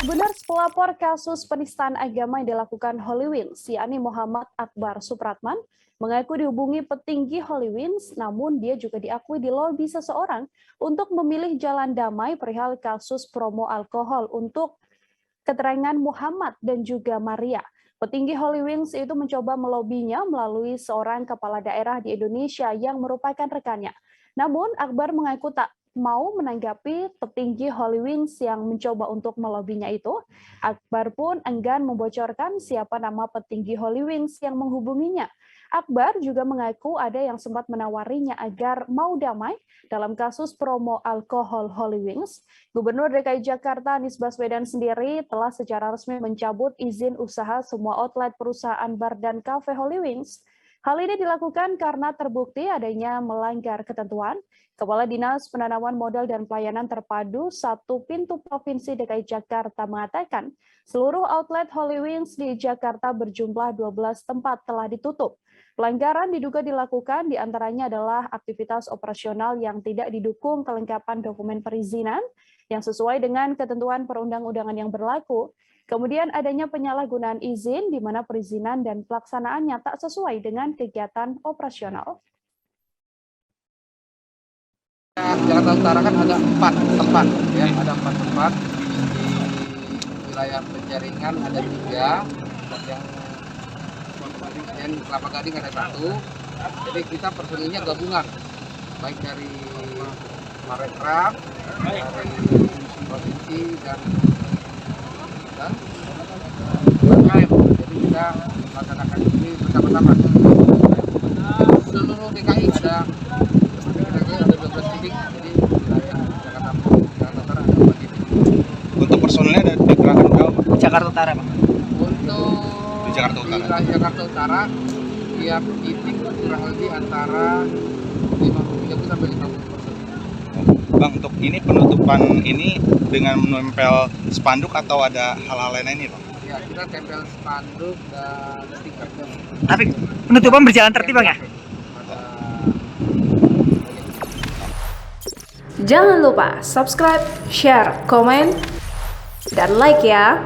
Benar pelapor kasus penistaan agama yang dilakukan Holy Wings, yakni Muhammad Akbar Supratman, mengaku dihubungi petinggi Holy Wings, namun dia juga diakui di lobi seseorang untuk memilih jalan damai perihal kasus promo alkohol untuk keterangan Muhammad dan juga Maria. Petinggi Holy Wings itu mencoba melobinya melalui seorang kepala daerah di Indonesia yang merupakan rekannya. Namun Akbar mengaku tak mau menanggapi petinggi Holy Wings yang mencoba untuk melobinya itu. Akbar pun enggan membocorkan siapa nama petinggi Holy Wings yang menghubunginya. Akbar juga mengaku ada yang sempat menawarinya agar mau damai dalam kasus promo alkohol Holy Wings. Gubernur DKI Jakarta Anies Baswedan sendiri telah secara resmi mencabut izin usaha semua outlet perusahaan bar dan kafe Holy Wings. Hal ini dilakukan karena terbukti adanya melanggar ketentuan. Kepala Dinas Penanaman Modal dan Pelayanan Terpadu Satu Pintu Provinsi DKI Jakarta mengatakan seluruh outlet Holy Wings di Jakarta berjumlah 12 tempat telah ditutup. Pelanggaran diduga dilakukan diantaranya adalah aktivitas operasional yang tidak didukung kelengkapan dokumen perizinan yang sesuai dengan ketentuan perundang-undangan yang berlaku. Kemudian adanya penyalahgunaan izin di mana perizinan dan pelaksanaannya tak sesuai dengan kegiatan operasional. Jakarta Utara kan ada 4 tempat, ya, ada 4 tempat. Di wilayah penjaringan ada 3, yang Kelapa Gading ada 1. Jadi kita personilnya gabungan, baik dari Parekraf, dari provinsi dan UMKM. Jadi kita melaksanakan ini bersama-sama. Seluruh DKI ada 12 titik, jadi wilayah Jakarta Utara ada 4 titik. Untuk personilnya ada dikerahkan berapa? Jakarta Utara, Pak. Di Jakarta Utara. Wilayah Jakarta Utara tiap titik kurang lebih antara 30 sampai 50%. Bang, untuk ini penutupan ini dengan menempel spanduk atau ada hal-hal lain ini, Bang? Ya, kita tempel spanduk dan stiker. Tapi penutupan berjalan tertib, Bang, ya? Jangan lupa subscribe, share, komen, dan like ya.